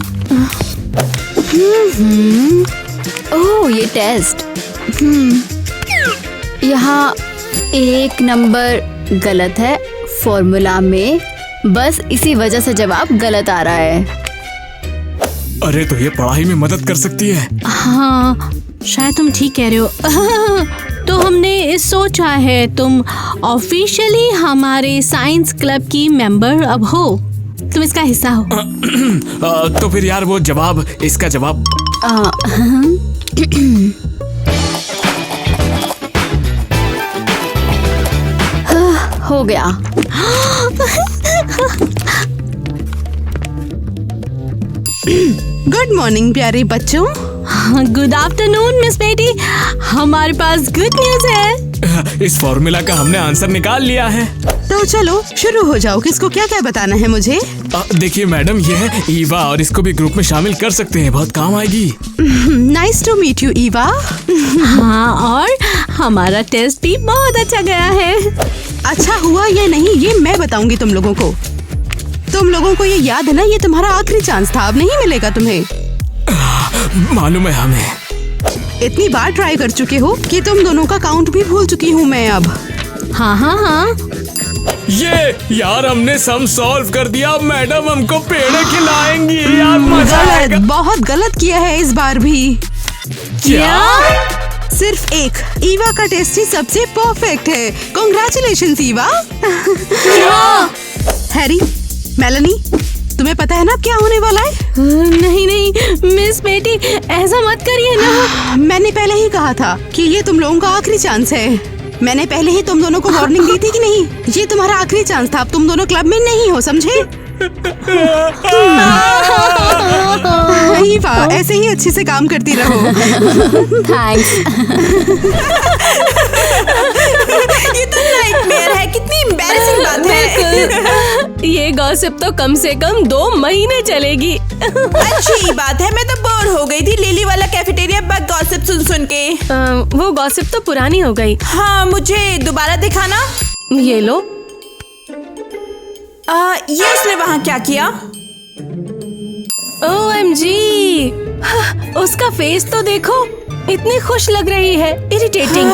ओह, ये टेस्ट। यहाँ एक नंबर गलत है फॉर्मूला में, बस इसी वजह से जवाब गलत आ रहा है। अरे तो ये पढ़ाई में मदद कर सकती है। हाँ, शायद तुम ठीक कह रहे हो। तो हमने सोचा है तुम ऑफिशियली हमारे साइंस क्लब की मेंबर अब हो। तुम इसका हिस्सा हो। तो फिर यार वो जवाब, इसका जवाब। हो गया। गुड मॉर्निंग प्यारे बच्चों। गुड आफ्टरनून मिस बेटी, हमारे पास गुड न्यूज है। इस फॉर्मूला का हमने आंसर निकाल लिया है। तो चलो शुरू हो जाओ। किसको क्या क्या बताना है मुझे? देखिए मैडम, ये है ईवा और इसको भी ग्रुप में शामिल कर सकते हैं, बहुत काम आएगी। Nice to meet you Eva. हाँ, और हमारा टेस्ट भी बहुत अच्छा गया है। अच्छा हुआ या नहीं ये मैं बताऊंगी तुम लोगों को। तुम लोगों को ये याद है ना, ये तुम्हारा आखिरी चांस था, अब नहीं मिलेगा तुम्हें। मालूम है हमें। इतनी बार ट्राई कर चुके हो कि तुम दोनों का काउंट भी भूल चुकी हूँ मैं अब। हाँ हाँ हाँ, ये यार हमने सम सॉल्व कर दिया। मैडम हमको पेड़े खिलाएंगी यार, मजा आएगा। बहुत गलत किया है इस बार भी। क्या? सिर्फ एक ईवा का टेस्ट ही सबसे परफेक्ट है। कांग्रेचुलेशंस ईवा। हैरी, मेलानी, तुम्हें पता है ना क्या होने वाला है? नहीं नहीं मिस बेटी, ऐसा मत करिए ना। मैंने पहले ही कहा था कि ये तुम लोगों का आखिरी चांस है। मैंने पहले ही तुम दोनों को वार्निंग दी थी कि नहीं, ये तुम्हारा आखिरी चांस था। अब तुम दोनों क्लब में नहीं हो, समझे? ईवा, ऐसे ही अच्छे से काम करती रहो। थैंक्स। ये तो नाइटमेयर है, कितनी एम्बैरेसिंग बात है। ये गॉसिप तो कम से कम 2 महीने चलेगी। अच्छी बात है, मैं तो बोर हो गई थी लिली वाला कैफेटेरिया पर गॉसिप सुन सुन के। वो गॉसिप तो पुरानी हो गई। हाँ, मुझे दोबारा दिखाना। ये लो। ये उसने वहाँ क्या किया? OMG, उसका फेस तो देखो, इतनी खुश लग रही है। इरिटेटिंग।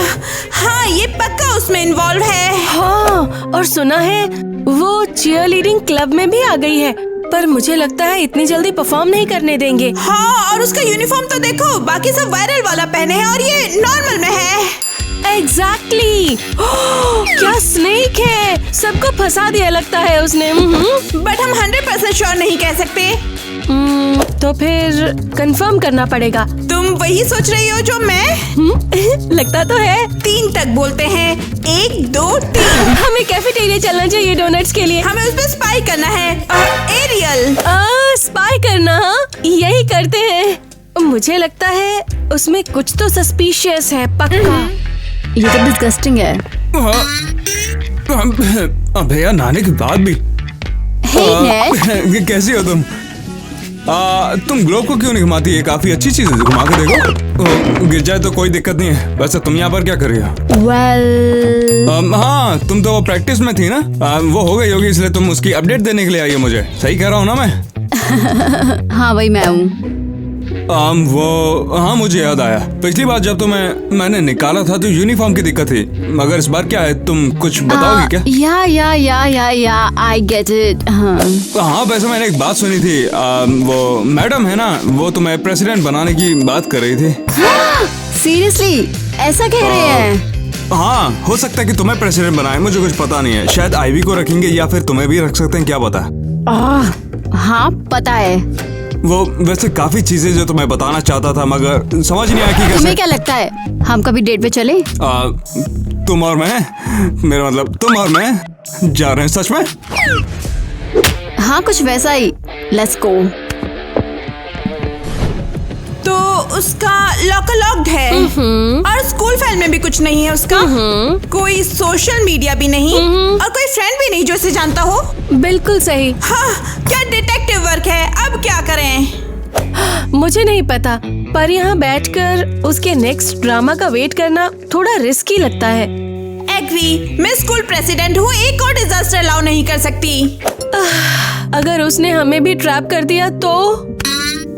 हाँ, ये पक्का उसमें इन्वॉल्व है। हाँ, और सुना है वो चीयरलीडिंग क्लब में भी आ गई है। पर मुझे लगता है इतनी जल्दी परफॉर्म नहीं करने देंगे। हाँ, और उसका यूनिफॉर्म तो देखो, बाकी सब वायरल वाला पहने हैं और ये नॉर्मल में है। एग्जैक्टली। क्या स्नेक है, सबको फंसा दिया लगता है उसने। बट हम 100% श्योर नहीं कह सकते। तो फिर कंफर्म करना पड़ेगा। तुम वही सोच रही हो जो मैं? लगता तो है। 3 तक बोलते हैं, 1 2 3। हमें कैफेटेरिया चलना चाहिए डोनट्स के लिए। हमें उस पर स्पाई करना है। एरियल स्पाई करना, हाँ यही करते हैं। मुझे लगता है उसमें कुछ तो सस्पिशियस है, पक्का। ये तो डिस्गस्टिंग है। भैया नहाने के बाद भी हे कैसी हो तुम? तुम ग्लोब को क्यों नहीं घुमाती? है काफी अच्छी चीज है, घुमा के देखो। गिर जाए तो कोई दिक्कत नहीं है। वैसे तुम यहाँ पर क्या कर रही हो? वेल हाँ, तुम तो प्रैक्टिस में थी ना। वो हो गई होगी, इसलिए तुम उसकी अपडेट देने के लिए आई हो। मुझे सही कह रहा हूँ ना मैं? हाँ वही मैं हूँ। हाँ मुझे याद आया, पिछली बार जब मैंने निकाला था तो यूनिफॉर्म की दिक्कत थी, मगर इस बार क्या है, तुम कुछ बताओगी क्या? या आई गेट इट। हाँ वैसे मैंने एक बात सुनी थी, वो मैडम है ना, वो तुम्हें प्रेसिडेंट बनाने की बात कर रही थी। सीरियसली ऐसा कह रहे हैं? हाँ, हो सकता है कि तुम्हें प्रेसिडेंट बनाए, मुझे कुछ पता नहीं है। शायद आईवी को रखेंगे या फिर तुम्हें भी रख सकते हैं, क्या पता। हाँ पता है। वो वैसे काफी चीजें जो तुम्हें बताना चाहता था, मगर समझ नहीं आया कि कैसे। तुम्हें क्या लगता है हम कभी डेट पे चले? तुम और मैं, मेरा मतलब तुम और मैं जा रहे हैं सच में? हाँ कुछ वैसा ही। Let's go. तो उसका लॉकर लॉक्ड है और स्कूल फाइल में भी कुछ नहीं है उसका। कोई सोशल मीडिया भी नहीं और कोई फ्रेंड भी नहीं जो इसे जानता हो। बिल्कुल सही। हाँ, क्या डिटेक्टिव वर्क है। अब क्या करें? मुझे नहीं पता, पर यहाँ बैठकर उसके नेक्स्ट ड्रामा का वेट करना थोड़ा रिस्की लगता है। एग्री, मैं स्कूल प्रेसिडेंट हूँ, एक और डिजास्टर अलाउ नहीं कर सकती। अगर उसने हमें भी ट्रैप कर दिया तो?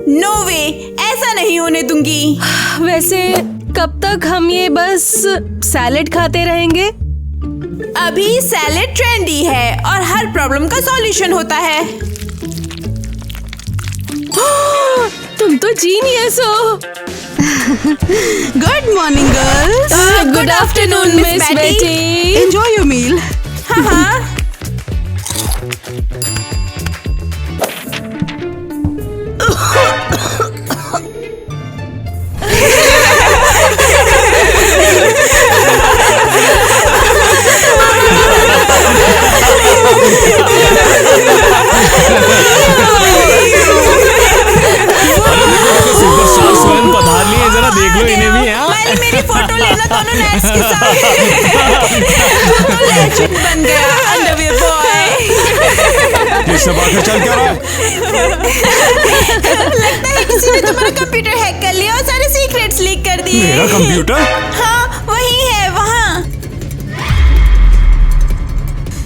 नो वे, ऐसा नहीं होने दूंगी। वैसे कब तक हम ये बस सैलेड खाते रहेंगे? अभी सैलेड ट्रेंडी है और हर प्रॉब्लम का सॉल्यूशन होता है। तुम तो जीनियस हो। Good morning girls. Good afternoon miss Betty. Enjoy your meal. हाँ सुपरस्टार स्वयं पधार लिए, जरा देख लो इन्हें भी। पहले मेरी फोटो लेना दोनों नेट्स के साथ। तू तो लेजेंड बन गया, अंडरवियर बॉय। ये सब आखिर चल क्या रहा है? लगता है किसी ने तुम्हारा कंप्यूटर हैक कर लिया और सारे सीक्रेट्स लीक कर दिए। मेरा कंप्यूटर? हाँ वही है वहाँ।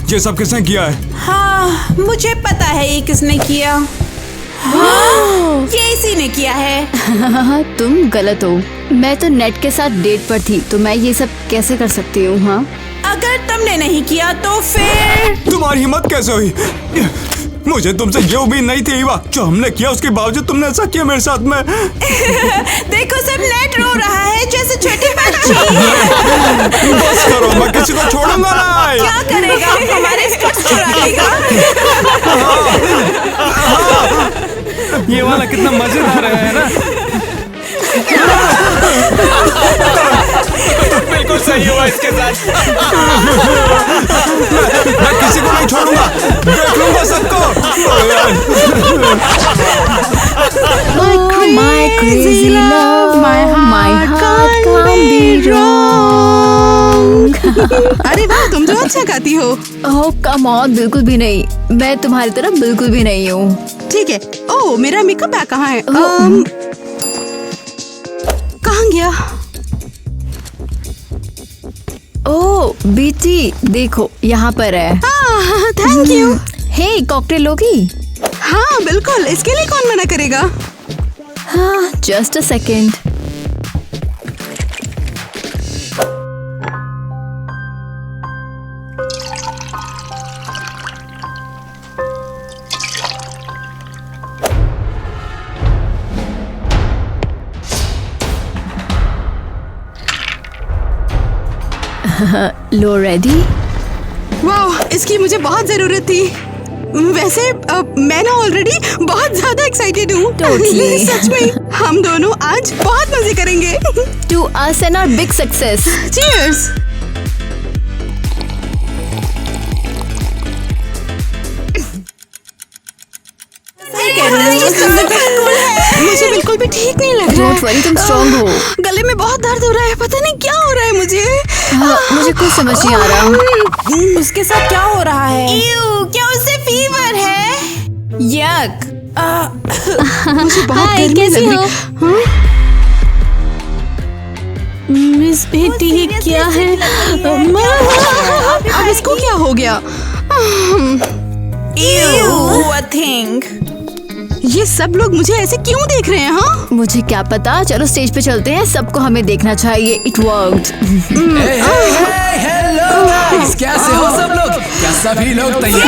ये सब किसने किया है? हाँ मुझे पता है ये किसने किया। हाँ, ये इसी ने किया है। तुम गलत हो। मैं तो नेट के साथ डेट पर थी, तो मैं ये सब कैसे कर सकती हूँ? हाँ अगर तुमने नहीं किया तो फिर? तुम्हारी हिम्मत कैसे हुई? मुझे तुमसे ये उम्मीद नहीं थी ईवा। जो हमने किया उसके बावजूद तुमने ऐसा किया मेरे साथ में। देखो सब नेट रो रहा है जैसे छोटी बच्ची। बस करो, मैं किसी को छोड़ूंगा ना। क्या करेगा? हमारे स्कर्ट्स चुरा लेगा। ये वाला कितना मजेदार है ना? बिल्कुल सही हुआ इसके साथ। मैं किसी को नहीं छोड़ूंगा, देख लूंगा सबको। My crazy love, my heart can't be wrong। अरे वाह, तुम तो अच्छा गाती हो। ओह कम ऑन, बिल्कुल भी नहीं। मैं तुम्हारी तरह बिल्कुल भी नहीं हूँ। ठीक है। ओह मेरा मेकअप बैग कहाँ है? कहाँ गया? ओह बीटी देखो यहाँ पर है। Thank you. हे कॉकटेल लोगी? हाँ बिल्कुल, इसके लिए कौन मना करेगा। हाँ just a second. Low ready. वाह, इसकी मुझे बहुत जरूरत थी। वैसे मैं ना ऑलरेडी बहुत ज्यादा एक्साइटेड हूँ। Totally. सच में हम दोनों आज बहुत मजे करेंगे। To us and our big success. Cheers! मुझे बिल्कुल भी ठीक नहीं लग रहा है। Don't worry, तुम strong हो। गले में बहुत दर्द हो रहा है, पता नहीं क्या हो रहा है मुझे। मुझे कुछ समझ नहीं आ रहा। उसके साथ क्या हो रहा है? क्या उसे फीवर है? यक। मुझे बहुत हाय, गर्मी कैसी लग हो? रही। मिस बेटी ये क्या है? अब इसको क्या हो गया? ये सब लोग मुझे ऐसे क्यों देख रहे हैं? हाँ, मुझे क्या पता, चलो स्टेज पे चलते हैं, सबको हमें देखना चाहिए। It worked. हेलो गाइस, कैसे हो सब लोग? क्या सभी लोग तैयार?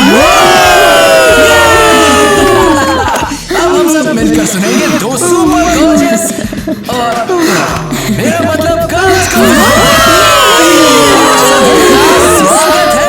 अब हम सब मिलकर सुनेंगे दो सुपर गॉर्जियस और मेरा मतलब गर्ल्स का स्वागत है।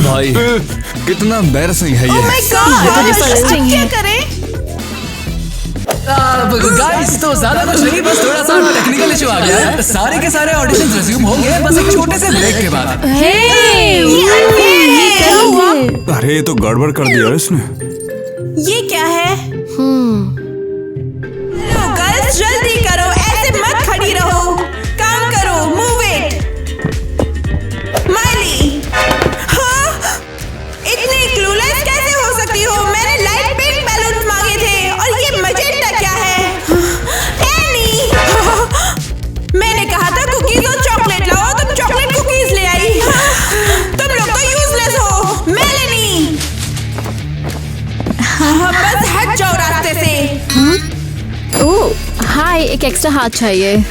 भाई कितना एम्बैरेसिंग है ये। क्या करें? गाइस तो ज्यादा कुछ नहीं, बस थोड़ा सा टेक्निकल इशू आ गया है। सारे के सारे ऑडिशन रिज्यूम हो गए, बस एक छोटे से ब्रेक के बाद। अरे ये तो गड़बड़ कर दिया इसने। ये क्या है? गर्ल्स जल्दी करो, ऐसे मत खड़ी रहो, काम करो, मूव इट। माइली, हाँ? इतनी क्लूलेस कैसे हो सकती हो? मैंने लाइट पिंक बैलून मांगे थे और ये मजेंटा क्या है? एनी, मैंने कहा था कुकीज और चॉकलेट लाओ, तुम चॉकलेट कुकीज ले आई। तुम लोग तो यूजलेस हो। मेलेनी, बस हट जाओ रास्ते से। ओह हाय, एक एक्स्ट्रा हाथ चाहिए।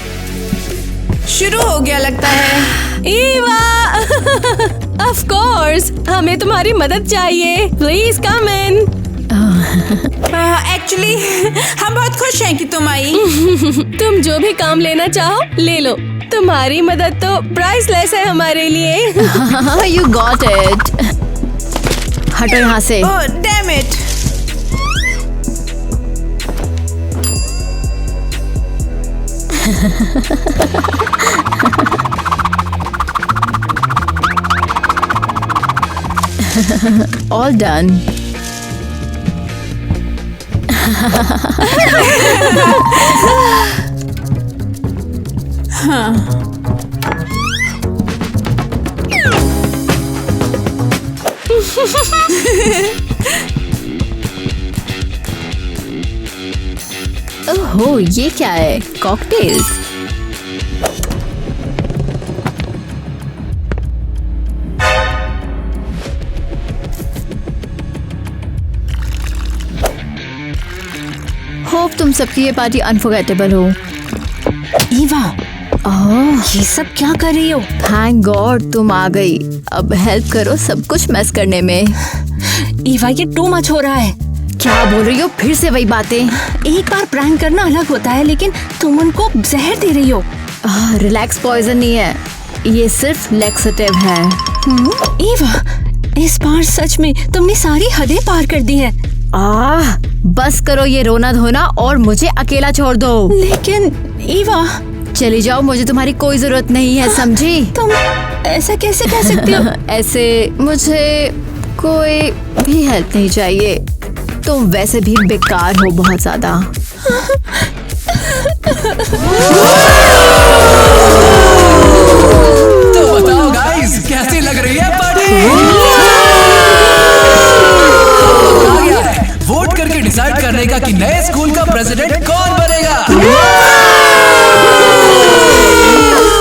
शुरू हो गया लगता है। ईवा, ऑफ कोर्स, हमें तुम्हारी मदद चाहिए। Please come in. एक्चुअली हम बहुत खुश हैं कि तुम आई। तुम जो भी काम लेना चाहो ले लो। तुम्हारी मदद तो प्राइसलेस है हमारे लिए। You got it. हटो यहाँ से। Oh damn it. All done. ओहो, ये क्या है? कॉकटेल्स। होप तुम सबकी ये पार्टी अनफॉरगेटेबल हो। ईवा, ये सब क्या कर रही हो? थैंक गॉड तुम आ गई। अब हेल्प करो सब कुछ मैस करने में। ईवा, ये टू मच हो रहा है। क्या बोल रही हो? फिर से वही बातें। एक बार प्रैंक करना अलग होता है, लेकिन तुम उनको जहर दे रही हो। रिलैक्स पॉइजन नहीं है, ये सिर्फ लैक्सेटिव है। ईवा, इस बार सच में तुमने सारी हदें पार कर दी हैं। बस करो ये रोना धोना और मुझे अकेला छोड़ दो। लेकिन ईवा, चली जाओ, मुझे तुम्हारी कोई जरूरत नहीं है, समझी? तुम ऐसा कैसे कह सकती हो? ऐसे मुझे कोई भी हेल्प नहीं चाहिए। तुम वैसे भी बेकार हो बहुत ज्यादा। तो बताओ गाइस, कैसी लग रही है पार्टी? आ गया है वोट करके डिसाइड करने का कि नए स्कूल का प्रेसिडेंट कौन बनेगा।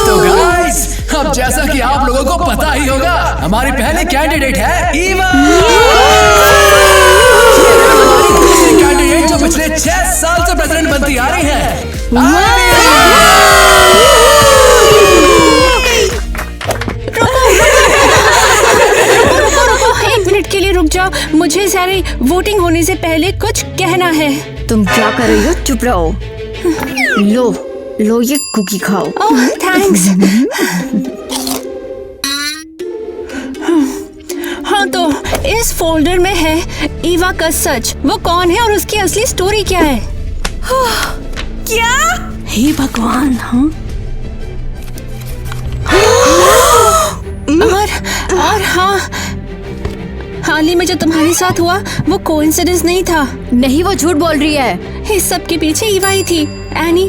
तो गाइस, अब जैसा कि आप लोगों को पता ही होगा, हमारी पहली कैंडिडेट है ईवा। दूसरी कैंडिडेट जो पिछले 6 साल से प्रेसिडेंट बनती आ रही है। रुको, 1 मिनट के लिए रुक जाओ। मुझे सारे वोटिंग होने से पहले कुछ कहना है। तुम क्या कर रही हो? चुप रहो। लो ये कुकी खाओ। ओह थैंक्स। हाँ तो इस फोल्डर में है ईवा का सच। वो कौन है और उसकी असली स्टोरी क्या है? क्या? हे भगवान। हाँ और हाँ, हाल ही में जो तुम्हारे साथ हुआ वो कोइंसिडेंस नहीं था। नहीं, वो झूठ बोल रही है। इस सब के पीछे ईवा ही थी। एनी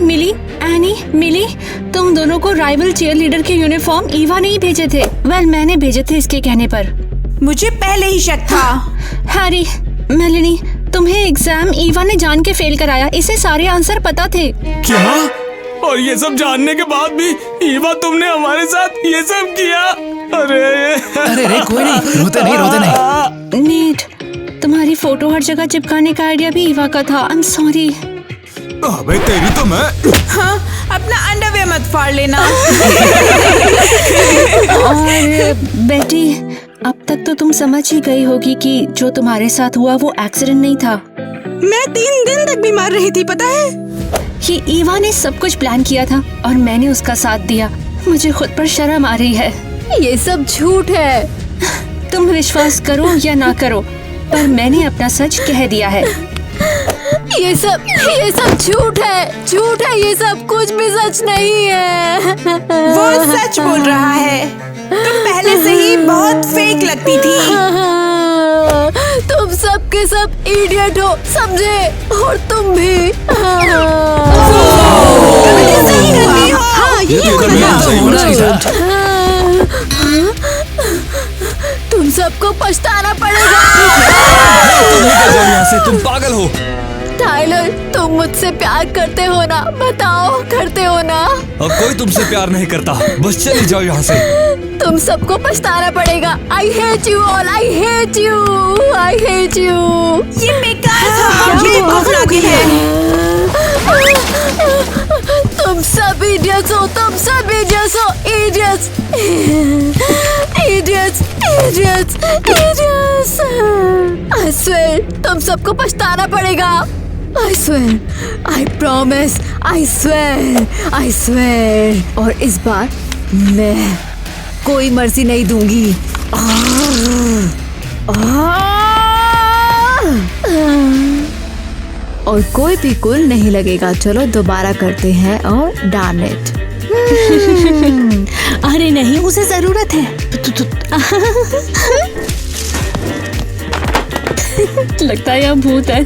मिली, तुम दोनों को राइवल चीयर लीडर के यूनिफॉर्म ईवा ने ही भेजे थे। वेल, मैंने भेजे थे इसके कहने पर। मुझे पहले ही शक था। हैरी, मेलिनी, तुम्हें एग्जाम ईवा ने जान के फेल कराया। इसे सारे आंसर पता थे। क्या? और ये सब जानने के बाद भी ईवा तुमने हमारे साथ ये सब किया? अरे कोई नहीं, रोते नहीं। नीट, तुम्हारी फोटो हर जगह चिपकाने का आइडिया भी ईवा का था। I am sorry. अबे तेरी तो मैं। हाँ, अपना अंडरवेयर मत फाड़ लेना। और बेटी, अब तक तो तुम समझ ही गई होगी कि जो तुम्हारे साथ हुआ वो एक्सीडेंट नहीं था। मैं 3 दिन तक बीमार रही थी, पता है? ये ईवा ने सब कुछ प्लान किया था और मैंने उसका साथ दिया। मुझे खुद पर शर्म आ रही है। ये सब झूठ है। तुम विश्वास करो या ना करो, पर मैंने अपना सच कह दिया है। ये सब झूठ है। ये सब कुछ भी सच नहीं है। वो सच बोल रहा है। तुम पहले से ही बहुत फेक लगती थी। तुम सब के सब इडियट हो, समझे? और तुम भी। हाँ, ये होना ही था। तुम सबको पछताना पड़ेगा। तुम निकल जाओ यहाँ से, तुम पागल हो। टाइलर, तुम मुझसे प्यार करते हो ना? बताओ, करते हो ना? अब कोई तुमसे प्यार नहीं करता। बस चली जाओ यहाँ से। तुम सबको पछताना पड़ेगा। I hate you all. I hate you. ये बेकार था। ये खौफनाक है। तुम सब इडियट्स हो। Idiots. I swear, तुम सबको पछताना पड़ेगा। I swear, I promise, I swear. और इस बार मैं कोई मर्जी नहीं दूंगी। और कोई भी कुल नहीं लगेगा। चलो दोबारा करते हैं। और डार्न इट। अरे नहीं, उसे जरूरत है। लगता है यह भूत है।